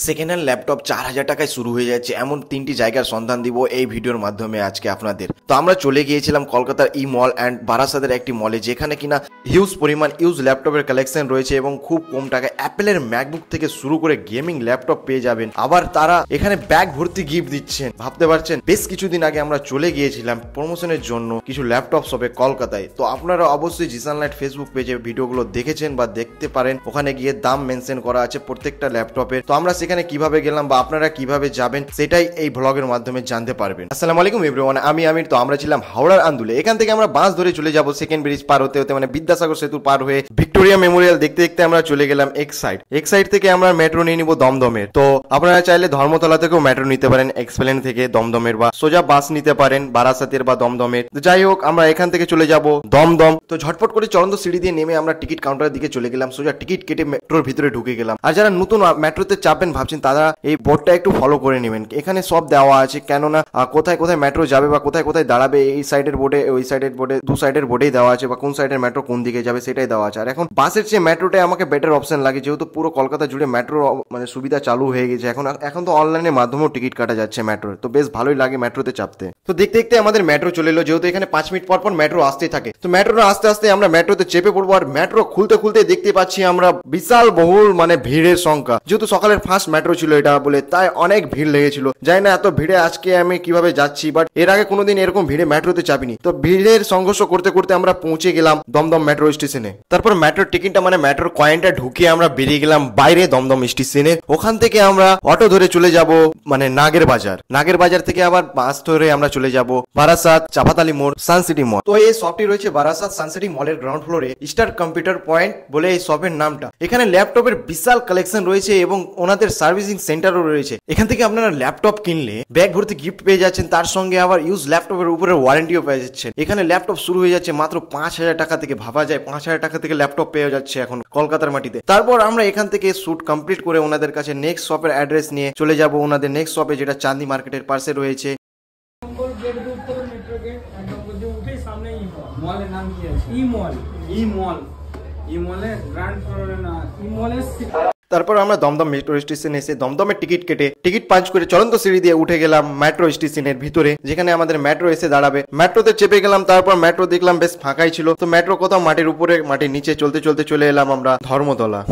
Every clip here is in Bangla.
সেকেন্ড হ্যান্ড ল্যাপটপ 4,000 টাকায় শুরু হয়ে যাচ্ছে এমন 3টি জায়গার সন্ধান দিব এই ভিডিওর মাধ্যমে আজকে আপনাদের। তো আমরা চলে গিয়েছিলাম কলকাতার ই মল অ্যান্ড বারাসাতের একটি মলে, যেখানে কিনা হিউজ পরিমাণ ইউজ ল্যাপটপের কালেকশন রয়েছে এবং খুব কম টাকায় অ্যাপেলের ম্যাকবুক থেকে শুরু করে গেমিং ল্যাপটপ পেয়ে যাবেন। আবার তারা এখানে ব্যাগ ভর্তি গিফট দিচ্ছেন, ভাবতে পারছেন। বেশ কিছুদিন আগে আমরা চলে গিয়েছিলাম প্রমোশনের জন্য কিছু ল্যাপটপ শপে কলকাতায়। তো আপনারা অবশ্যই জিসান লাইট ফেসবুক পেজে ভিডিওগুলো দেখেছেন বা দেখতে পারেন, ওখানে গিয়ে দাম মেনশন করা আছে প্রত্যেকটা ল্যাপটপের। তো আমরা সেখানে কিভাবে গেলাম বা আপনারা কিভাবে যাবেন সেটাই এই ব্লগের মাধ্যমে জানতে পারবেন। আসসালামু আলাইকুম এভরিওয়ান, আমি আমির। তো আমরা ছিলাম হাওড়ার আন্দুলে। এখান থেকে আমরা বাস ধরে চলে যাব সেকেন্ড ব্রিজ পার হতে হতে, মানে বিদ্যাসাগর সেতু পার হয়ে ভিক্টোরিয়া মেমোরিয়াল দেখতে দেখতে আমরা চলে গেলাম এক সাইড থেকে আমরা মেট্রো নিয়ে নিব দমদমের। তো আপনারা চাইলে ধর্মতলা থেকেও মেট্রো নিতে পারেন, এক্সপ্লেন থেকে দমদমের, বা সোজা বাস নিতে পারেন বারাসাতের বা দমদমের। তো যাই হোক, আমরা এখান থেকে চলে যাব দমদম। তো ঝটপট করে চলন্ত সিঁড়ি দিয়ে নেমে আমরা টিকিট কাউন্টারের দিকে চলে গেলাম, সোজা টিকিট কেটে মেট্রোর ভিতরে ঢুকে গেলাম। আর যারা নতুন মেট্রোতে চাপবেন ভাবছেন, তারা এই বোর্ডটা একটু ফলো করে নেবেন। এখানে সব দেওয়া আছে, কেননা কোথায় কোথায় মেট্রো যাবে বা কোথায় কোথায় দাঁড়াবে এই সাইডের বোর্ডে, ওই সাইডের বোর্ডে, দু সাইডের বোর্ডেই দেওয়া আছে, বা কোন সাইডের মেট্রো কোন দিকে যাবে সেটাই দেওয়া আছে। আর এখন বাসের চেয়ে মেট্রোটাই আমাকে বেটার অপশন লাগে, যেহেতু পুরো কলকাতা জুড়ে মেট্রো মানে সুবিধা চালু হয়ে গেছে। এখন তো অনলাইনের মাধ্যমেও টিকিট কাটা যাচ্ছে মেট্রোর, তো বেশ ভালোই লাগে মেট্রোতে চাপতে। তো দেখতে দেখতে আমাদের মেট্রো চলে এলো, যেহেতু এখানে 5 মিনিট পর পর মেট্রো আসতেই থাকে। তো মেট্রো আস্তে আস্তে আমরা মেট্রোতে চেপে পড়বো। আর মেট্রো খুলতে খুলতে দেখতে পাচ্ছি আমরা বিশাল বহুল মানে ভিড়ের সংখ্যা। যেহেতু সকালের ফার্স্ট মেট্রো ছিল এটা বলে, তাই অনেক ভিড় লেগেছিল। জানি না এত ভিড়ে আজকে আমি কিভাবে যাচ্ছি, বাট এর আগে কোনোদিন এরকম ভিড়ে মেট্রোতে চাপিনি। তো ভিড়ের সংঘর্ষ করতে করতে আমরা পৌঁছে গেলাম দমদম মেট্রো স্টেশনে। তারপর মেট্রোর টিকিটটা মানে মেট্রোর কয়েনটা ঢুকিয়ে আমরা বেরিয়ে গেলাম বাইরে দমদম স্টেশনে। ওখান থেকে আমরা অটো ধরে চলে যাব মানে নাগের বাজার থেকে আবার বাস ধরে আমরা চলে যাব বারাসাত, চাপাতালি মোড়, সানসিটি মল। তো এই শপটি রয়েছে বারাসাত সানসিটি মলের গ্রাউন্ড ফ্লোরে, স্টার কম্পিউটার পয়েন্ট বলে এই শপের নামটা। এখানে ল্যাপটপের বিশাল কালেকশন রয়েছে এবং ওনাদের সার্ভিসিং সেন্টারও রয়েছে। এখান থেকে আপনারা ল্যাপটপ কিনলে ব্যাগ ভর্তি গিফট পেয়ে যাচ্ছেন, তার সঙ্গে আবার ইউজ ল্যাপটপের উপরে ওয়ারেন্টিও পেয়ে যাচ্ছেন। এখানে ল্যাপটপ শুরু হয়ে যাচ্ছে মাত্র 5,000 টাকা থেকে। ভাবা যায় 5,000 টাকা থেকে ল্যাপটপ পেয়ে যাচ্ছে এখন কলকাতার মাটিতে। তারপর আমরা এখান থেকে শুট কমপ্লিট করে ওনাদের কাছে নেক্সট শপের অ্যাড্রেস নিয়ে চলে যাব ওনাদের নেক্সট শপে, যেটা চাঁদনি মার্কেটের পাশে রয়েছে। তারপর আমরা দমদম মেট্রো স্টেশনে এসে দমদমের টিকিট পাঞ্চ করে চলন্ত সিঁড়ি দিয়ে উঠে গেলাম মেট্রো স্টেশনের ভিতরে, যেখানে আমাদের মেট্রো এসে দাঁড়াবে। মেট্রোতে চেপে গেলাম। তারপর মেট্রো দেখলাম বেশ ফাঁকাই ছিল। তো মেট্রো কোথাও মাটির উপরে মাটির নিচে চলতে চলতে চলে এলাম আমরা ধর্মতলা।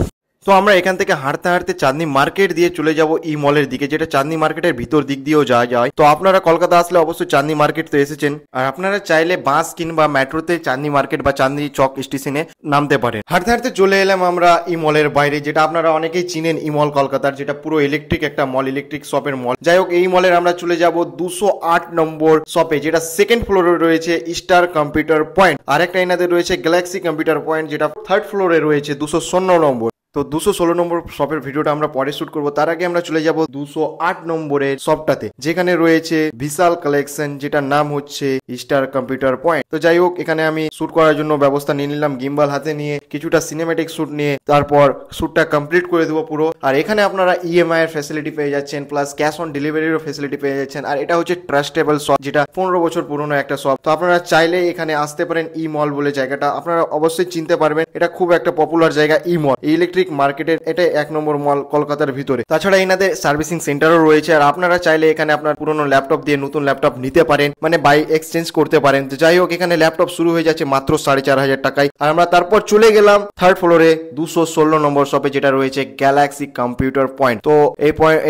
তো আমরা এখান থেকে হাঁটতে হাঁটতে চাঁদনি মার্কেট দিয়ে চলে যাব ই মলের দিকে, যেটা চাঁদনি মার্কেটের ভিতর দিক দিয়েও যাওয়া যায়। তো আপনারা কলকাতা আসলে অবশ্যই চাঁদনি মার্কেট তো এসেছেন, আর আপনারা চাইলে বাস কিংবা মেট্রোতে চাঁদনি মার্কেট বা চাঁদনি চক স্টেশনে নামতে পারেন। হাঁটতে হাঁটতে চলে এলাম আমরা ই মলের বাইরে, যেটা আপনারা অনেকেই চিনেন ই মল কলকাতার, যেটা পুরো ইলেকট্রিক একটা মল, ইলেকট্রিক শপের মল। যাই হোক, এই মলের আমরা চলে যাব 208 নম্বর শপে, যেটা সেকেন্ড ফ্লোরে রয়েছে স্টার কম্পিউটার পয়েন্ট। আর একটা এনাদের রয়েছে গ্যালাক্সি কম্পিউটার পয়েন্ট, যেটা থার্ড ফ্লোরে রয়েছে 216 নম্বর। তো 216 নম্বর শপের ভিডিওটা আমরা পরে শুট করবো। তার আগে আমরা চলে যাব 208 নম্বরের শপটাতে, যেখানে রয়েছে বিশাল কালেকশন, যেটার নাম হচ্ছে স্টার কম্পিউটার পয়েন্ট। তো যাই হোক, এখানে আমি শুট করার জন্য ব্যবস্থা নিয়ে নিলাম, গিম্বাল হাতে নিয়ে কিছুটা সিনেমেটিক শুট নিয়ে। তারপর শুটটা কমপ্লিট করে দেবো পুরো। আর এখানে আপনারা ইএমআই এর ফ্যাসিলিটি পেয়ে যাচ্ছেন, প্লাস ক্যাশ অন ডেলিভারিরও ফ্যাসিলিটি পেয়ে যাচ্ছেন। আর এটা হচ্ছে ট্রাস্টেবল শপ, যেটা 15 বছর পুরনো একটা শপ। তো আপনারা চাইলে এখানে আসতে পারেন। ই মল বলে জায়গাটা আপনারা অবশ্যই চিনতে পারবেন, এটা খুব একটা পপুলার জায়গা ই মল, ইলেকট্রিক মার্কেটের এটা 1 নম্বর মল কলকাতার ভিতরে। তাছাড়া এনাদের সার্ভিসিং সেন্টারও রয়েছে। আর আপনারা চাইলে এখানে আপনার পুরনো ল্যাপটপ দিয়ে নতুন ল্যাপটপ নিতে পারেন, মানে বাই এক্সচেঞ্জ করতে পারেন। তো যাই হোক, এখানে ল্যাপটপ শুরু হয়ে যাচ্ছে মাত্র 4,500 টাকায়। আর আমরা তারপর চলে গেলাম থার্ড ফ্লোরে 216 নম্বর শপে, যেটা রয়েছে গ্যালাক্সি কম্পিউটার পয়েন্ট। তো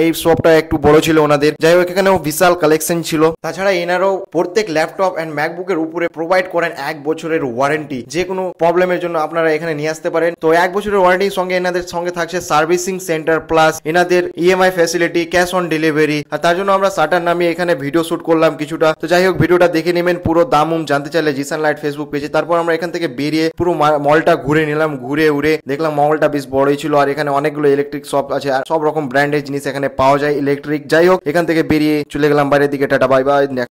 এই শপটা একটু বড় ছিল ওনাদের। যাই হোক, এখানেও বিশাল কালেকশন ছিল। তাছাড়া এনারাও প্রত্যেক ল্যাপটপ এন্ড ম্যাকবুকের উপরে প্রোভাইড করেন 1 বছরের ওয়ারেন্টি। যে কোনো প্রবলেমের জন্য আপনারা এখানে নিয়ে আসতে পারেন। তো 1 বছরের ওয়ারেন্টির সঙ্গে এনাদের সঙ্গে থাকছে সার্ভিসিং সেন্টার, প্লাস এনাদের EMI facility, cash on delivery. আর তার জন্য আমরা শাটার নামিয়ে এখানে ভিডিও শুট করলাম কিছুটা। তো যাই হোক, ভিডিওটা দেখে নেবেন পুরো দাম জানতে চাইলে জিসান লাইট ফেসবুক পেজে। তারপর আমরা এখান থেকে বেরিয়ে পুরো মলটা ঘুরে নিলাম। ঘুরে উড়ে দেখলাম মলটা বেশ বড়ই ছিল, আর এখানে অনেকগুলো ইলেকট্রিক শপ আছে, আর সব রকম ব্র্যান্ডের জিনিস এখানে পাওয়া যায় ইলেকট্রিক। যাই হোক, এখান থেকে বেরিয়ে চলে গেলাম বাইরের দিকে। Tata, bye bye.